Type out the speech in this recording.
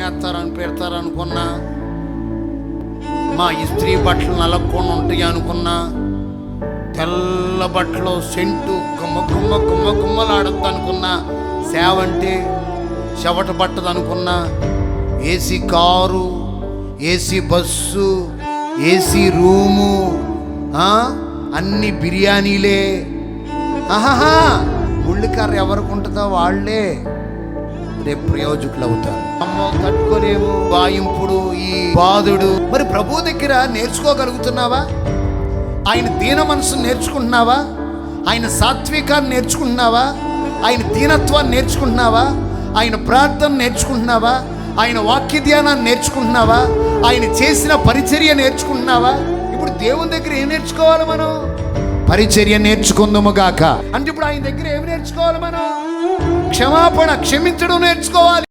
వేస్తారని పెడతారనుకున్నా, మా ఇస్త్రీ బట్టలు నలక్కొని ఉంటాయి అనుకున్నా, తెల్ల బట్టలు సెంటు గుమ్మ గుమ్మ గుమ్మ గుమ్మలాడద్దు అనుకున్నా, సేవ అంటే చెవట పట్టదు అనుకున్నా, AC car, AC bus, AC room, అన్ని బిర్యానీలే. ఆహాహా, ముళ్ళికర్ర ఎవరికి ఉంటుందో వాళ్ళే రేపు ప్రయోజకులు అవుతారు. అమ్మో తట్టుకోలేము వాయింపుడు, ఈ బాధుడు. మరి ప్రభు దగ్గర నేర్చుకోగలుగుతున్నావా? ఆయన దీన మనసును నేర్చుకుంటున్నావా? ఆయన సాత్వికాన్ని నేర్చుకుంటున్నావా? ఆయన దీనత్వాన్ని నేర్చుకుంటున్నావా? ఆయన ప్రార్థన నేర్చుకుంటున్నావా? ఆయన వాక్య ధ్యానాన్ని నేర్చుకుంటున్నావా? ఆయన చేసిన పరిచర్య నేర్చుకుంటున్నావా? ఇప్పుడు దేవుని దగ్గర ఏం నేర్చుకోవాలి మనం? పరిచర్య నేర్చుకుందాము గాక అంటే ఇప్పుడు ఆయన దగ్గర ఏమి నేర్చుకోవాలి మనం? క్షమాపణ, క్షమించడం నేర్చుకోవాలి.